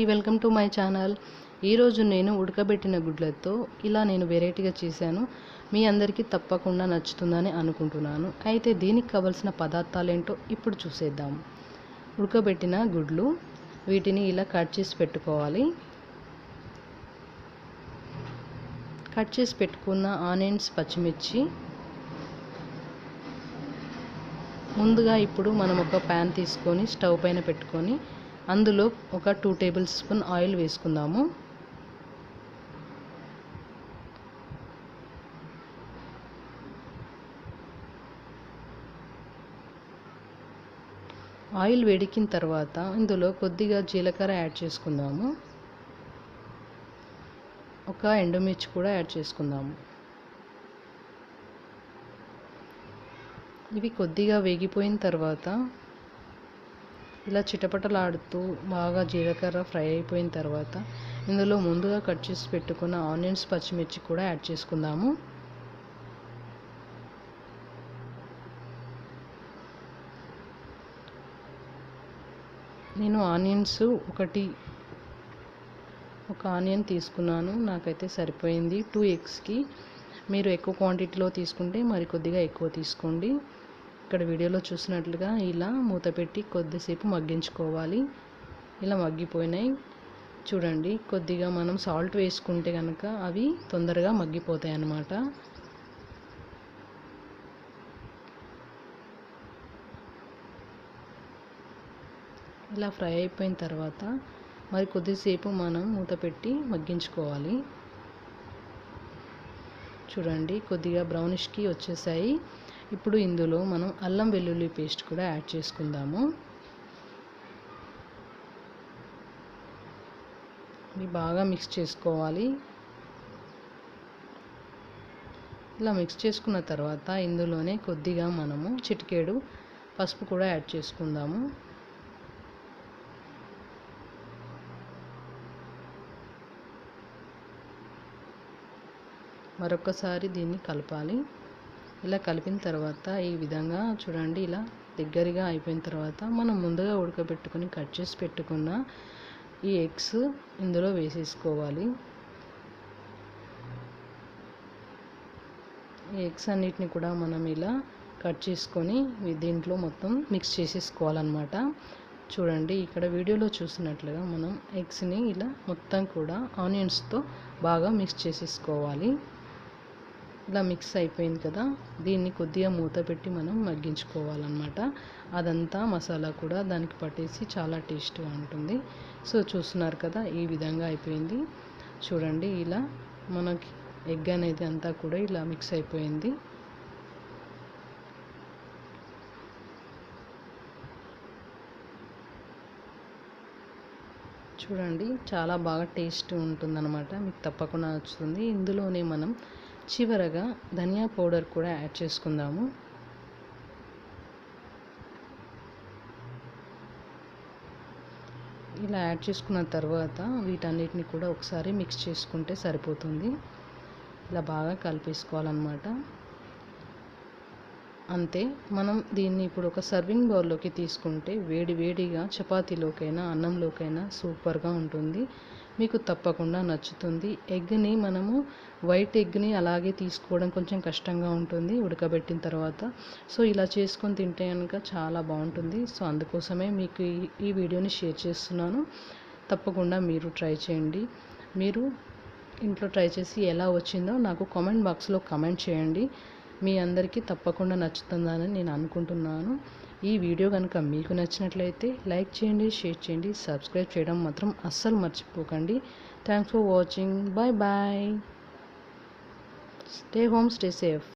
Welcome to my channel. ఈరోజు నేను ఉడకబెట్టిన గుడ్లతో ఇలా నేను వెరైటీగా చేశాను. మీ అందరికీ తప్పకుండా నచ్చుతుందని అనుకుంటున్నాను. అయితే దీనికి కావాల్సిన పదార్థాలు ఏంటో ఇప్పుడు చూసేద్దాం. ఉడకబెట్టిన గుడ్లు, వీటిని ఇలా కట్ చేసి పెట్టుకోవాలి. కట్ చేసి పెట్టుకున్న ఆనియన్స్, పచ్చిమిర్చి. ముందుగా ఇప్పుడు మనం ఒక ప్యాన్ తీసుకొని స్టవ్ పైన పెట్టుకొని అందులో ఒక 2 టేబుల్ స్పూన్ ఆయిల్ వేసుకుందాము. ఆయిల్ వేడికిన తర్వాత ఇందులో కొద్దిగా జీలకర్ర యాడ్ చేసుకుందాము. ఒక ఎండుమిర్చి కూడా యాడ్ చేసుకుందాము. ఇవి కొద్దిగా వేగిపోయిన తర్వాత ఇలా చిటపటలాడుతూ బాగా జీలకర్ర ఫ్రై అయిపోయిన తర్వాత ఇందులో ముందుగా కట్ చేసి పెట్టుకున్న ఆనియన్స్, పచ్చిమిర్చి కూడా యాడ్ చేసుకుందాము. నేను ఆనియన్స్ ఒక ఆనియన్ తీసుకున్నాను. నాకైతే సరిపోయింది 2 ఎగ్స్కి. మీరు ఎక్కువ క్వాంటిటీలో తీసుకుంటే మరి కొద్దిగా ఎక్కువ తీసుకోండి. ఇక్కడ వీడియోలో చూసినట్లుగా ఇలా మూత పెట్టి కొద్దిసేపు మగ్గించుకోవాలి. ఇలా మగ్గిపోయినాయి చూడండి. కొద్దిగా మనం సాల్ట్ వేసుకుంటే కనుక అవి తొందరగా మగ్గిపోతాయి అన్నమాట. ఇలా ఫ్రై అయిపోయిన తర్వాత మరి కొద్దిసేపు మనం మూత పెట్టి మగ్గించుకోవాలి. చూడండి కొద్దిగా బ్రౌనిష్కి వచ్చేసాయి. ఇప్పుడు ఇందులో మనం అల్లం వెల్లుల్లి పేస్ట్ కూడా యాడ్ చేసుకుందాము. ఇది బాగా మిక్స్ చేసుకోవాలి. ఇలా మిక్స్ చేసుకున్న తర్వాత ఇందులోనే కొద్దిగా మనము చిటికెడు పసుపు కూడా యాడ్ చేసుకుందాము. మరొకసారి దీన్ని కలపాలి. ఇలా కలిపిన తర్వాత ఈ విధంగా చూడండి, ఇలా దగ్గరగా అయిపోయిన తర్వాత మనం ముందుగా ఉడకబెట్టుకొని కట్ చేసి పెట్టుకున్న ఈ ఎగ్స్ ఇందులో వేసేసుకోవాలి. ఈ ఎగ్స్ అన్నిటిని కూడా మనం ఇలా కట్ చేసుకొని దీంట్లో మొత్తం మిక్స్ చేసేసుకోవాలన్నమాట. చూడండి ఇక్కడ వీడియోలో చూసినట్లుగా మనం ఎగ్స్ని ఇలా మొత్తం కూడా ఆనియన్స్తో బాగా మిక్స్ చేసేసుకోవాలి. ఇలా మిక్స్ అయిపోయింది కదా, దీన్ని కొద్దిగా మూత పెట్టి మనం మగ్గించుకోవాలన్నమాట. అదంతా మసాలా కూడా దానికి పట్టేసి చాలా టేస్ట్గా ఉంటుంది. సో చూస్తున్నారు కదా, ఈ విధంగా అయిపోయింది. చూడండి ఇలా మనకి ఎగ్ అనేది అంతా కూడా ఇలా మిక్స్ అయిపోయింది. చూడండి చాలా బాగా టేస్ట్ ఉంటుందన్నమాట. మీకు తప్పకుండా నచ్చుతుంది. ఇందులోనే మనం చివరగా ధనియా పౌడర్ కూడా యాడ్ చేసుకుందాము. ఇలా యాడ్ చేసుకున్న తర్వాత వీటన్నిటిని కూడా ఒకసారి మిక్స్ చేసుకుంటే సరిపోతుంది. ఇలా బాగా కలిపేసుకోవాలన్నమాట. అంతే. మనం దీన్ని ఇప్పుడు ఒక సర్వింగ్ బౌల్లోకి తీసుకుంటే వేడిగా చపాతీలోకైనా అన్నంలోకైనా సూపర్గా ఉంటుంది. మీకు తప్పకుండా నచ్చుతుంది. ఎగ్ని మనము వైట్ ఎగ్ని అలాగే తీసుకోవడం కొంచెం కష్టంగా ఉంటుంది ఉడకబెట్టిన తర్వాత. సో ఇలా చేసుకొని తింటే కనుక చాలా బాగుంటుంది. సో అందుకోసమే మీకు ఈ వీడియోని షేర్ చేస్తున్నాను. తప్పకుండా మీరు ట్రై చేయండి. మీరు ఇంట్లో ట్రై చేసి ఎలా వచ్చిందో నాకు కామెంట్ బాక్స్లో కామెంట్ చేయండి. మీ అందరికీ తప్పకుండా నచ్చుతుందని నేను అనుకుంటున్నాను. ఈ వీడియో కనుక మీకు నచ్చినట్లయితే లైక్ చేయండి, షేర్ చేయండి, సబ్స్క్రైబ్ చేయడం మాత్రం అస్సలు మర్చిపోకండి. Thanks for watching. Bye bye. Stay home, stay safe.